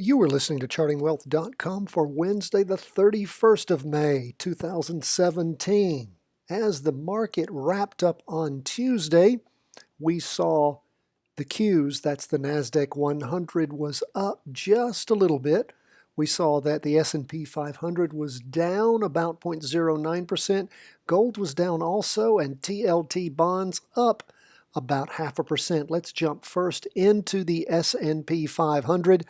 You were listening to chartingwealth.com for Wednesday, the 31st of May, 2017. As the market wrapped up on Tuesday, we saw the Qs, that's the Nasdaq 100, was up just a little bit. We saw that the S&P 500 was down about 0.09%. Gold was down also, and TLT bonds up about 0.5%. Let's jump first into the S&P 500.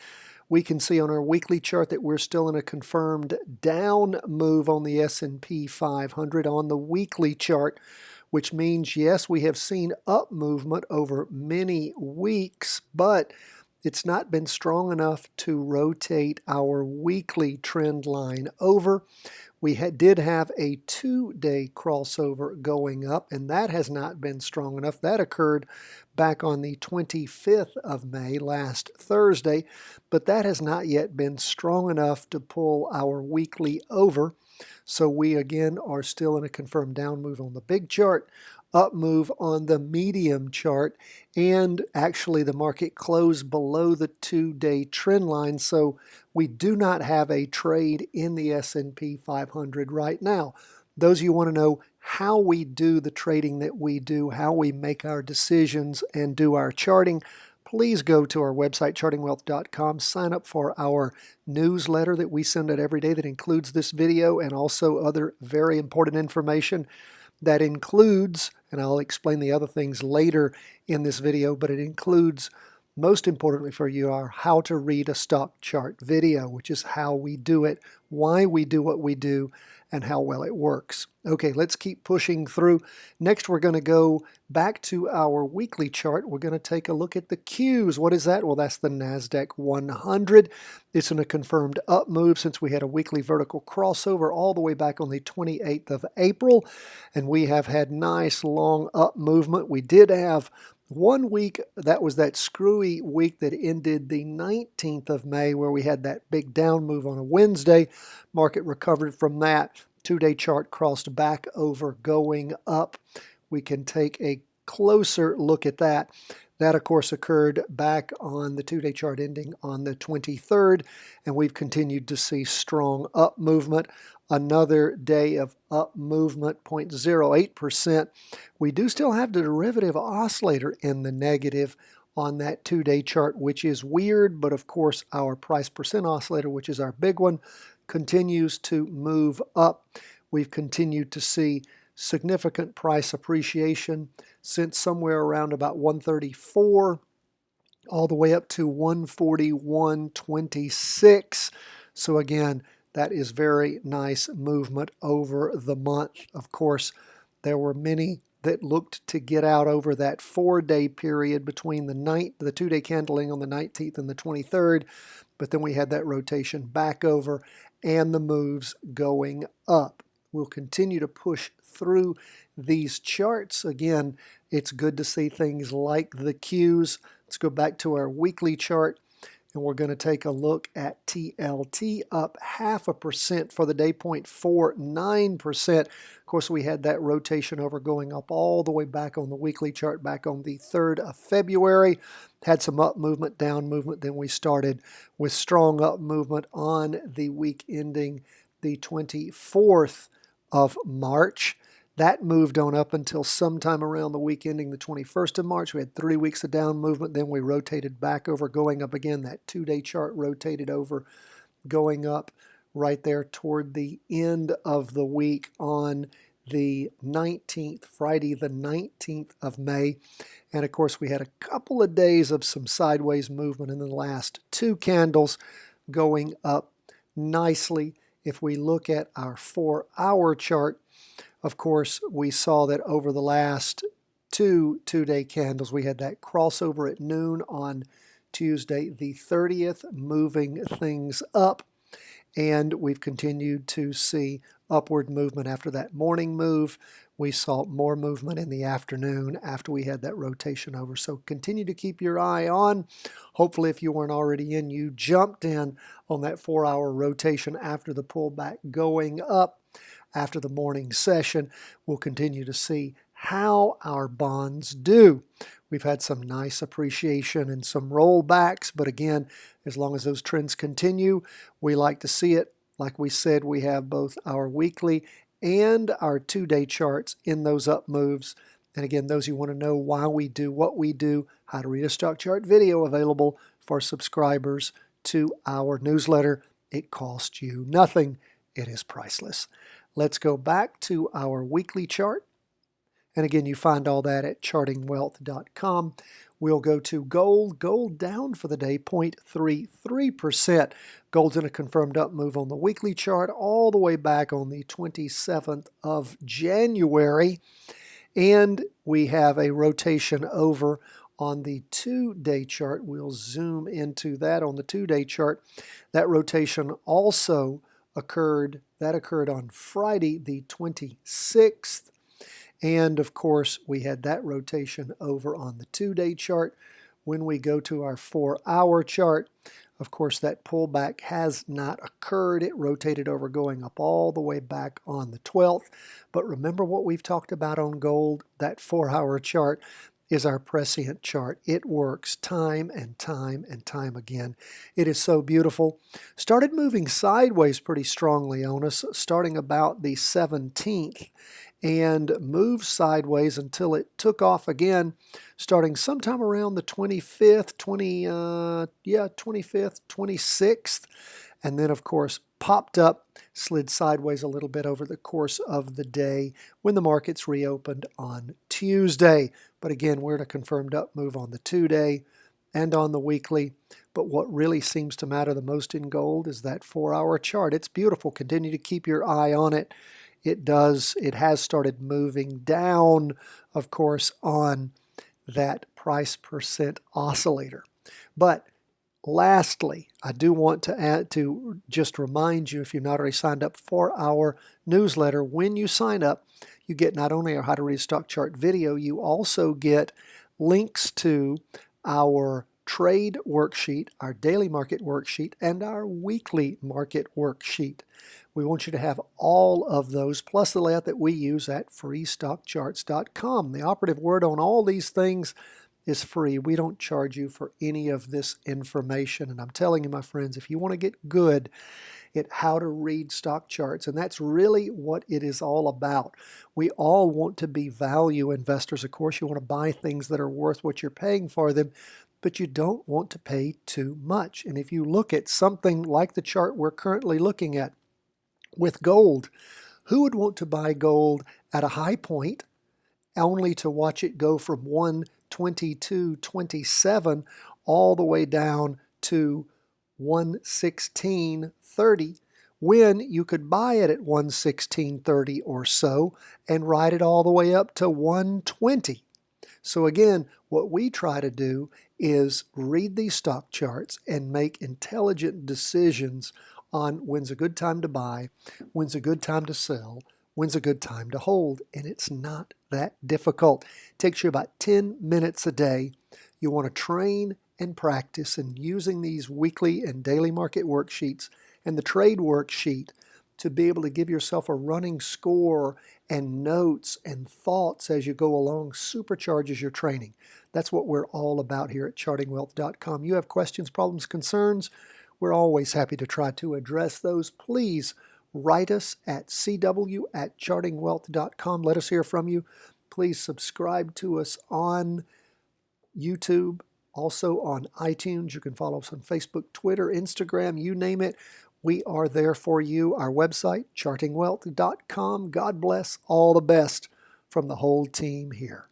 We can see on our weekly chart that we're still in a confirmed down move on the S&P 500 on the weekly chart, which means, yes, we have seen up movement over many weeks, but it's not been strong enough to rotate our weekly trend line over. We did have a 2-day crossover going up, and that has not been strong enough. That occurred back on the 25th of May, last Thursday, but that has not yet been strong enough to pull our weekly over. So we again are still in a confirmed down move on the big chart, up move on the medium chart, and actually the market closed below the 2-day trend line. So we do not have a trade in the S&P 500 right now. Those of you who want to know how we do the trading that we do, how we make our decisions and do our charting, please go to our website, chartingwealth.com, sign up for our newsletter that we send out every day that includes this video and also other very important information that includes, and I'll explain the other things later in this video, but it includes, most importantly for you, our how to read a stock chart video, which is how we do it, why we do what we do, and how well it works. Okay, let's keep pushing through. Next, we're going to go back to our weekly chart. We're going to take a look at the Qs. What is that? Well, that's the Nasdaq 100. It's in a confirmed up move since we had a weekly vertical crossover all the way back on the 28th of April, and we have had nice long up movement. We did have 1 week, that was that screwy week that ended the 19th of May where we had that big down move on a Wednesday. Market recovered from that. 2-day chart crossed back over going up. We can take a closer look at that. That, of course, occurred back on the 2-day chart ending on the 23rd, and we've continued to see strong up movement. Another day of up movement, 0.08%. We do still have the derivative oscillator in the negative on that 2-day chart, which is weird, but of course our price percent oscillator, which is our big one, continues to move up. We've continued to see significant price appreciation since somewhere around about 134 all the way up to 141.26. So again, that is very nice movement over the month. Of course, there were many that looked to get out over that 4-day period between the 2-day candling on the 19th and the 23rd, but then we had that rotation back over and the moves going up. We'll continue to push through these charts. Again, it's good to see things like the Qs. Let's go back to our weekly chart, and we're going to take a look at TLT, up 0.5% for the day, 0.49%. Of course, we had that rotation over going up all the way back on the weekly chart back on the 3rd of February. Had some up movement, down movement. Then we started with strong up movement on the week ending the 24th of March. That moved on up until sometime around the week ending the 21st of March. We had 3 weeks of down movement. Then we rotated back over, going up again. That 2-day chart rotated over, going up right there toward the end of the week on the 19th, Friday the 19th of May. And of course, we had a couple of days of some sideways movement in the last 2 candles going up nicely. If we look at our 4-hour chart, of course, we saw that over the last 2-day candles, we had that crossover at noon on Tuesday the 30th, moving things up. And we've continued to see upward movement after that morning move. We saw more movement in the afternoon after we had that rotation over. So continue to keep your eye on. Hopefully, if you weren't already in, you jumped in on that 4-hour rotation after the pullback going up. After the morning session, we'll continue to see how our bonds do. We've had some nice appreciation and some rollbacks, but again, as long as those trends continue, we like to see it. Like we said, we have both our weekly and our 2-day charts in those up moves. And again, those who want to know why we do what we do, how to read a stock chart video available for subscribers to our newsletter. It costs you nothing. It is priceless. Let's go back to our weekly chart. And again, you find all that at chartingwealth.com. We'll go to gold. Gold down for the day, 0.33%. Gold's in a confirmed up move on the weekly chart all the way back on the 27th of January. And we have a rotation over on the 2-day chart. We'll zoom into that on the 2-day chart. That rotation also occurred on Friday the 26th. And of course, we had that rotation over on the 2-day chart. When we go to our 4-hour chart, of course, that pullback has not occurred. It rotated over going up all the way back on the 12th. But remember what we've talked about on gold, that 4-hour chart is our prescient chart. It works time and time and time again. It is so beautiful. Started moving sideways pretty strongly on us, starting about the 17th. And moved sideways until it took off again, starting sometime around the 25th, 26th, and then of course popped up, slid sideways a little bit over the course of the day when the markets reopened on Tuesday. But again, we're in a confirmed up move on the 2-day and on the weekly. But what really seems to matter the most in gold is that 4-hour chart. It's beautiful. Continue to keep your eye on it. It has started moving down, of course, on that price percent oscillator. But lastly, I do want to just remind you, if you've not already signed up for our newsletter, when you sign up, you get not only our How to Read a Stock Chart video, you also get links to our trade worksheet, our daily market worksheet, and our weekly market worksheet. We want you to have all of those, plus the layout that we use at freestockcharts.com. The operative word on all these things is free. We don't charge you for any of this information. And I'm telling you, my friends, if you want to get good at how to read stock charts, and that's really what it is all about. We all want to be value investors. Of course, you want to buy things that are worth what you're paying for them, but you don't want to pay too much. And if you look at something like the chart we're currently looking at, with gold, who would want to buy gold at a high point only to watch it go from 122.27 all the way down to 116.30 when you could buy it at 116.30 or so and ride it all the way up to 120? So again, what we try to do is read these stock charts and make intelligent decisions on when's a good time to buy, when's a good time to sell, when's a good time to hold. And it's not that difficult. It takes you about 10 minutes a day. You want to train and practice in using these weekly and daily market worksheets and the trade worksheet to be able to give yourself a running score and notes and thoughts as you go along. Supercharges your training. That's what we're all about here at chartingwealth.com. You have questions, problems, concerns, we're always happy to try to address those. Please write us at cw@chartingwealth.com. Let us hear from you. Please subscribe to us on YouTube, also on iTunes. You can follow us on Facebook, Twitter, Instagram, you name it. We are there for you. Our website, chartingwealth.com. God bless. All the best from the whole team here.